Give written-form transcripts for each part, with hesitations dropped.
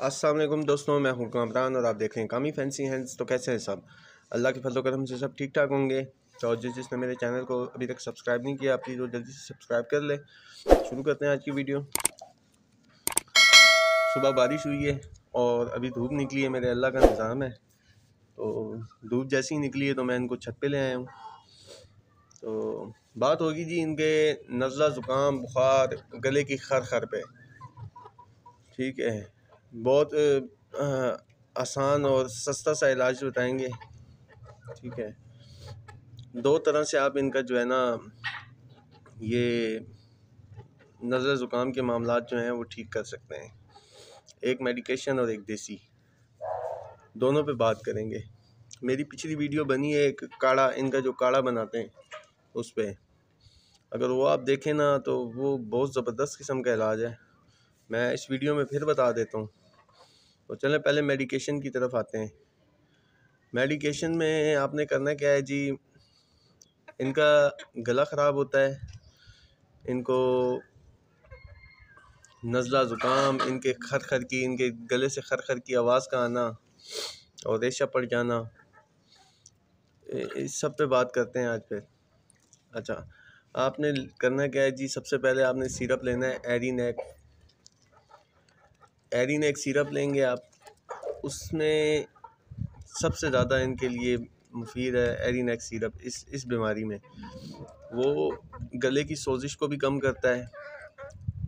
अस्सलाम वालेकुम दोस्तों, मैं हूं कामरान और आप देख रहे हैं कामी फैंसी हैंड्स। तो कैसे हैं सब? अल्लाह के फजल करम से सब ठीक ठाक होंगे। तो जिसने मेरे चैनल को अभी तक सब्सक्राइब नहीं किया, प्लीज़ वो जल्दी से सब्सक्राइब कर ले। शुरू करते हैं आज की वीडियो। सुबह बारिश हुई है और अभी धूप निकली है। मेरे अल्लाह का निज़ाम है। तो धूप जैसी ही निकली है तो मैं इनको छत पे ले आया हूँ। तो बात होगी जी इनके नज़ला ज़ुकाम बुखार गले की खर पे। ठीक है, बहुत आसान और सस्ता सा इलाज बताएंगे। ठीक है, दो तरह से आप इनका जो है ना ये नज़ला ज़ुकाम के मामलात जो हैं वो ठीक कर सकते हैं। एक मेडिकेशन और एक देसी, दोनों पे बात करेंगे। मेरी पिछली वीडियो बनी है एक काढ़ा, इनका जो काढ़ा बनाते हैं उस पर, अगर वो आप देखें ना तो वो बहुत ज़बरदस्त किस्म का इलाज है। मैं इस वीडियो में फिर बता देता हूँ। तो चलें पहले मेडिकेशन की तरफ आते हैं। मेडिकेशन में आपने करना क्या है जी, इनका गला ख़राब होता है, इनको नज़ला ज़ुकाम, इनके खर की, इनके गले से खर की आवाज़ का आना और रेशा पड़ जाना, इस सब पे बात करते हैं आज फिर। अच्छा, आपने करना क्या है जी, सबसे पहले आपने सिरप लेना है एरीनेक सिरप लेंगे आप। उसमें सबसे ज़्यादा इनके लिए मुफीद है एरीनेक सिरप इस बीमारी में। वो गले की सोजिश को भी कम करता है,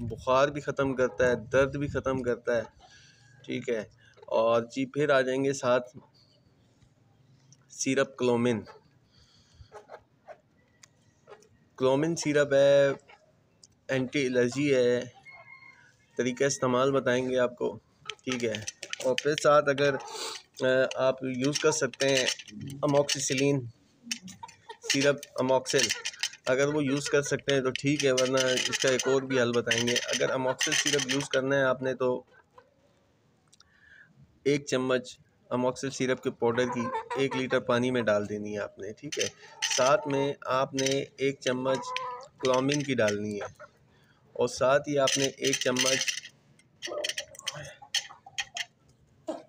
बुखार भी ख़त्म करता है, दर्द भी ख़त्म करता है। ठीक है, और जी फिर आ जाएंगे साथ सिरप क्लोमिन सिरप है, एंटी एलर्जी है। तरीका इस्तेमाल बताएंगे आपको। ठीक है, और फिर साथ अगर आप यूज़ कर सकते हैं अमोक्सिसिलिन सिरप, अमोक्सिल, अगर वो यूज़ कर सकते हैं तो ठीक है, वरना इसका एक और भी हल बताएंगे। अगर अमोक्सिल सिरप यूज़ करना है आपने तो 1 चम्मच अमोक्सिल सिरप के पाउडर की 1 लीटर पानी में डाल देनी है आपने। ठीक है, साथ में आपने 1 चम्मच क्लोमिन की डालनी है और साथ ही आपने 1 चम्मच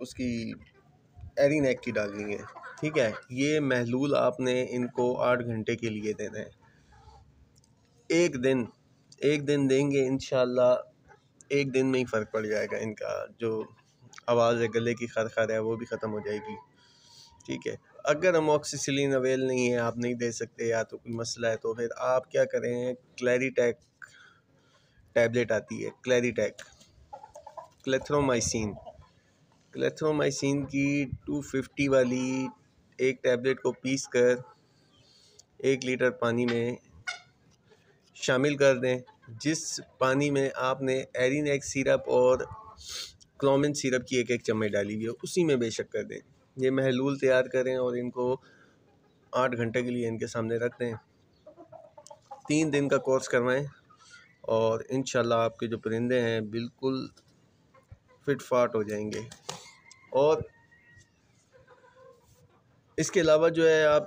उसकी एरीनेक की डालनी है। ठीक है, ये महलूल आपने इनको 8 घंटे के लिए देना है। एक दिन देंगे इंशाल्लाह, एक दिन में ही फ़र्क पड़ जाएगा। इनका जो आवाज़ है, गले की खर है, वो भी ख़त्म हो जाएगी। ठीक है, अगर अमोक्सिसिलिन अवेल नहीं है, आप नहीं दे सकते या तो कोई मसला है, तो फिर आप क्या करें, क्लैरिटेक टैबलेट आती है, क्लेथ्रोमाइसिन की 250 वाली एक टैबलेट को पीस कर 1 लीटर पानी में शामिल कर दें। जिस पानी में आपने एरीनेक सिरप और क्लोमिन सिरप की 1 चम्मच डाली हुई है, उसी में बेशक कर दें। ये महलूल तैयार करें और इनको 8 घंटे के लिए इनके सामने रख दें। 3 दिन का कोर्स करवाएं और इंशाल्लाह आपके जो परिंदे हैं बिल्कुल फिट फाट हो जाएंगे। और इसके अलावा जो है आप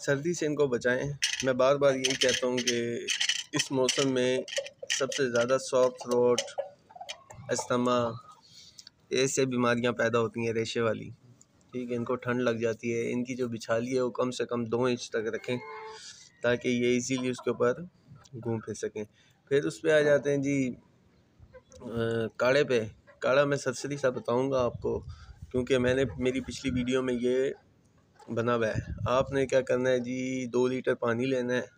सर्दी से इनको बचाएं। मैं बार बार यही कहता हूँ कि इस मौसम में सबसे ज़्यादा सॉफ्ट थ्रोट, अस्थमा, ऐसे बीमारियाँ पैदा होती हैं रेशे वाली। ठीक है, इनको ठंड लग जाती है। इनकी जो बिछाली है वो कम से कम 2 इंच तक रखें ताकि ये इजीली उसके ऊपर घूम फिर सकें। फिर उस पर आ जाते हैं जी काढ़े पे। काढ़ा मैं सरसरी सा बताऊंगा आपको, क्योंकि मैंने मेरी पिछली वीडियो में ये बना हुआ है। आपने क्या करना है जी, 2 लीटर पानी लेना है,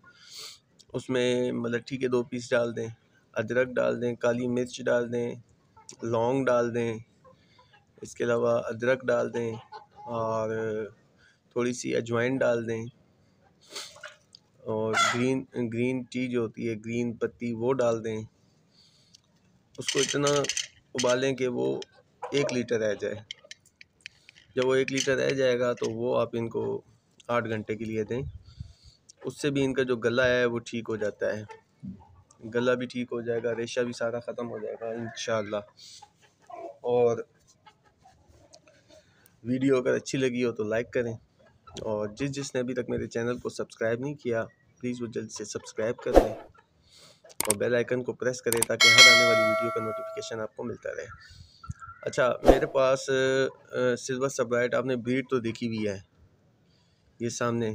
उसमें मलट्ठी के 2 पीस डाल दें, अदरक डाल दें, काली मिर्च डाल दें, लौंग डाल दें, इसके अलावा अदरक डाल दें और थोड़ी सी अजवाइन डाल दें और ग्रीन टी जो होती है, ग्रीन पत्ती, वो डाल दें। उसको इतना उबालें कि वो 1 लीटर रह जाए। जब वो 1 लीटर रह जाएगा तो वो आप इनको 8 घंटे के लिए दें। उससे भी इनका जो गला है वो ठीक हो जाता है, गला भी ठीक हो जाएगा, रेशा भी सारा ख़त्म हो जाएगा इंशाल्लाह। और वीडियो अगर अच्छी लगी हो तो लाइक करें, और जिसने अभी तक मेरे चैनल को सब्सक्राइब नहीं किया प्लीज़ वो जल्द से सब्सक्राइब कर लें और बेल आइकन को प्रेस करें ताकि हर आने वाली वीडियो का नोटिफिकेशन आपको मिलता रहे। अच्छा, मेरे पास सिल्वर सब्राइट आपने ब्रीड तो देखी हुई है, ये सामने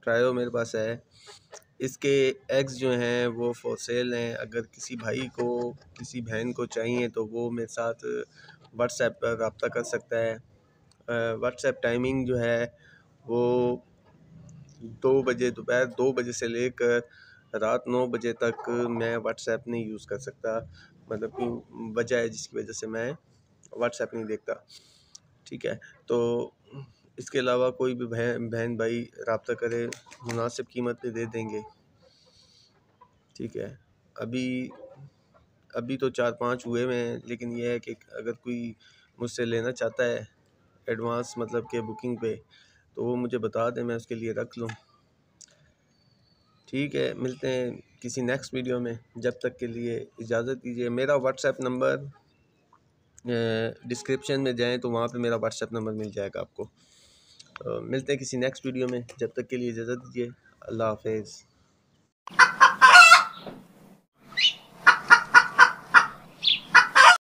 ट्रायो मेरे पास है। इसके एग्स जो हैं वो फॉर सेल हैं। अगर किसी भाई को, किसी बहन को चाहिए तो वो मेरे साथ व्हाट्सएप पर रब्ता कर सकता है। व्हाट्सएप टाइमिंग जो है वो 2 बजे, दोपहर 2 बजे से लेकर रात 9 बजे तक मैं व्हाट्सएप नहीं यूज़ कर सकता। मतलब कि वजह है जिसकी वजह से मैं व्हाट्सएप नहीं देखता। ठीक है, तो इसके अलावा कोई भी बहन भाई रब्ता करे, मुनासिब कीमत पे दे देंगे। ठीक है, अभी अभी तो 4-5 हुए हुए हैं, लेकिन ये है कि अगर कोई मुझसे लेना चाहता है एडवांस, मतलब कि बुकिंग पे, तो वो मुझे बता दें, मैं उसके लिए रख लूँ। ठीक है, मिलते हैं किसी नेक्स्ट वीडियो में। जब तक के लिए इजाज़त दीजिए। मेरा व्हाट्सएप नंबर डिस्क्रिप्शन में जाएं तो वहाँ पे मेरा व्हाट्सएप नंबर मिल जाएगा आपको। मिलते हैं किसी नेक्स्ट वीडियो में। जब तक के लिए इजाज़त दीजिए। अल्लाह हाफिज़।